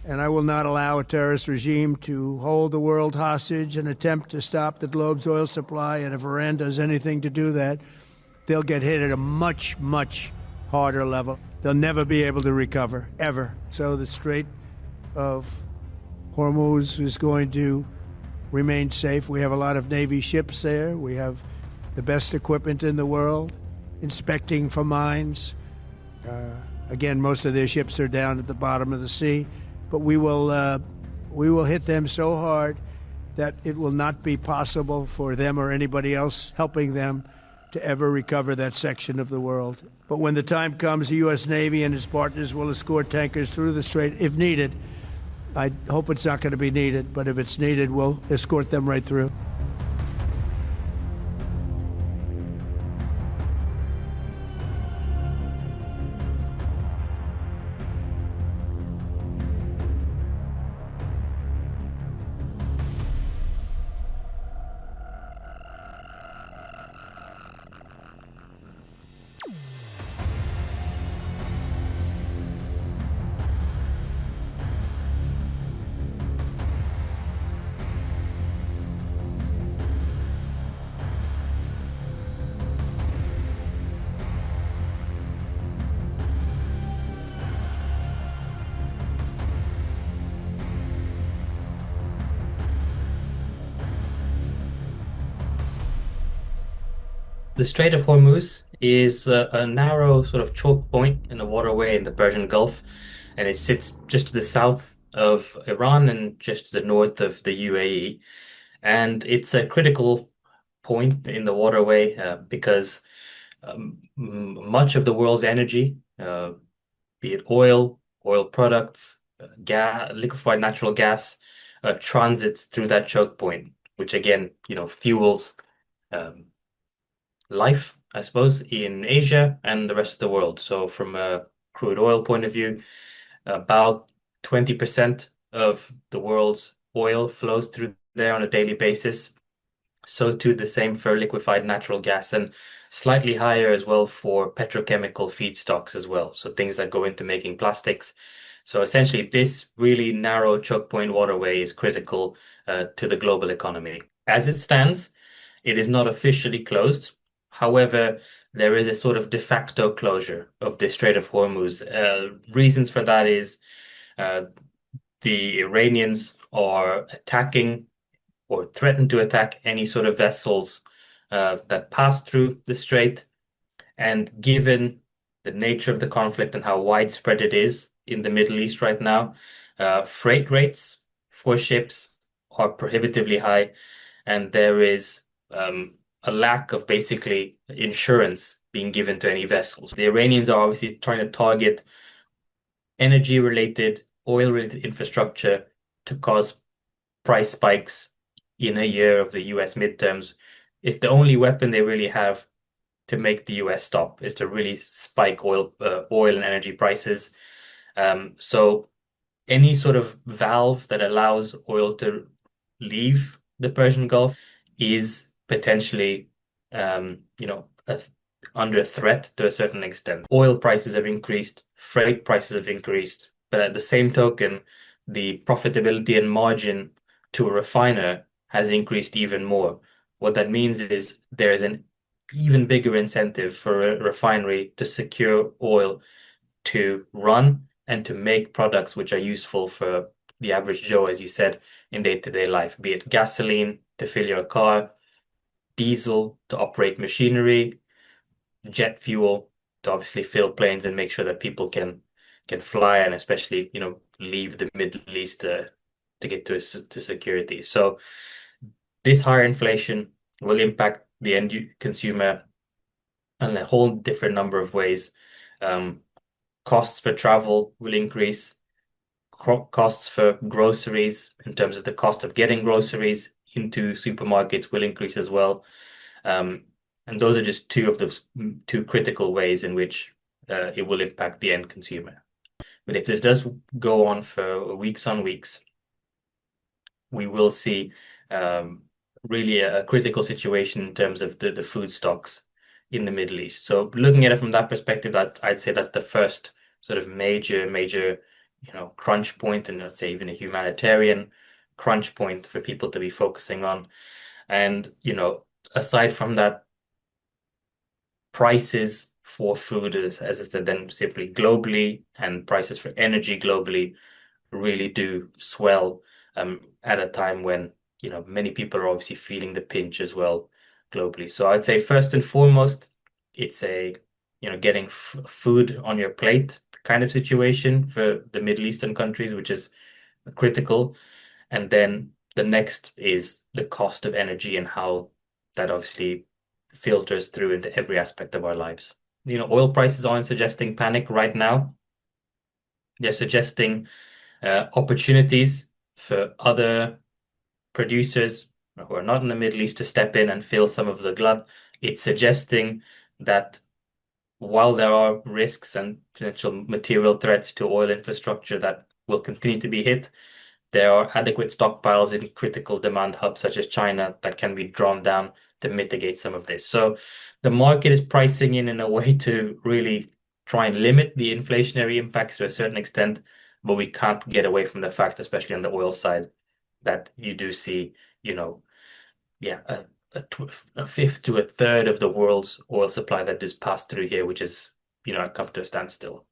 and I will not allow a terrorist regime to hold the world hostage and attempt to stop the globe's oil supply. And if Iran does anything to do that, they'll get hit at a much, much harder level. They'll never be able to recover, ever. So the Strait of Hormuz is going to remain safe. We have a lot of Navy ships there. We have the best equipment in the world, inspecting for mines. Again, most of their ships are down at the bottom of the sea, but we will hit them so hard that it will not be possible for them or anybody else helping them to ever recover that section of the world. But when the time comes, the U.S. Navy and its partners will escort tankers through the strait if needed. I hope it's not going to be needed, but if it's needed, we'll escort them right through. The Strait of Hormuz is a narrow sort of choke point in a waterway in the Persian Gulf, and it sits just to the south of Iran and just to the north of the UAE. And it's a critical point in the waterway because much of the world's energy, be it oil products, gas, liquefied natural gas, transits through that choke point, which again, fuels um, life, I suppose, in Asia and the rest of the world. So from a crude oil point of view, about 20% of the world's oil flows through there on a daily basis. So too the same for liquefied natural gas, and slightly higher as well for petrochemical feedstocks as well. So things that go into making plastics. So essentially this really narrow choke point waterway is critical to the global economy. As it stands, it is not officially closed. However, there is a sort of de facto closure of the Strait of Hormuz. Reasons for that is the Iranians are attacking or threaten to attack any sort of vessels that pass through the strait. And given the nature of the conflict and how widespread it is in the Middle East right now, freight rates for ships are prohibitively high, and there is a lack of basically insurance being given to any vessels. The Iranians are obviously trying to target energy-related, oil-related infrastructure to cause price spikes in a year of the US midterms. It's the only weapon they really have to make the US stop, is to really spike oil and energy prices. So any sort of valve that allows oil to leave the Persian Gulf is potentially, under threat to a certain extent. Oil prices have increased, freight prices have increased, but at the same token, the profitability and margin to a refiner has increased even more. What that means is there is an even bigger incentive for a refinery to secure oil to run and to make products which are useful for the average Joe, as you said, in day-to-day life, be it gasoline to fill your car, diesel to operate machinery, jet fuel to obviously fill planes and make sure that people can fly and especially, leave the Middle East to get to security. So this higher inflation will impact the end consumer in a whole different number of ways. Costs for travel will increase. Costs for groceries, in terms of the cost of getting groceries into supermarkets, will increase as well. And those are just two of the two critical ways in which it will impact the end consumer. But if this does go on for weeks on weeks, we will see really a critical situation in terms of the food stocks in the Middle East. So looking at it from that perspective, I'd say that's the first sort of major crunch point, and let's say even a humanitarian crunch point for people to be focusing on. And, aside from that, prices for food, as I said, then simply globally, and prices for energy globally really do swell at a time when, many people are obviously feeling the pinch as well globally. So I'd say first and foremost, it's a, getting f food on your plate kind of situation for the Middle Eastern countries, which is critical. And then the next is the cost of energy and how that obviously filters through into every aspect of our lives. Oil prices aren't suggesting panic right now. They're suggesting opportunities for other producers who are not in the Middle East to step in and fill some of the glut. It's suggesting that while there are risks and potential material threats to oil infrastructure that will continue to be hit, there are adequate stockpiles in critical demand hubs such as China that can be drawn down to mitigate some of this. So the market is pricing in a way to really try and limit the inflationary impacts to a certain extent, but we can't get away from the fact, especially on the oil side, that you do see, yeah, a fifth to a third of the world's oil supply that is passed through here, which is, come to a standstill.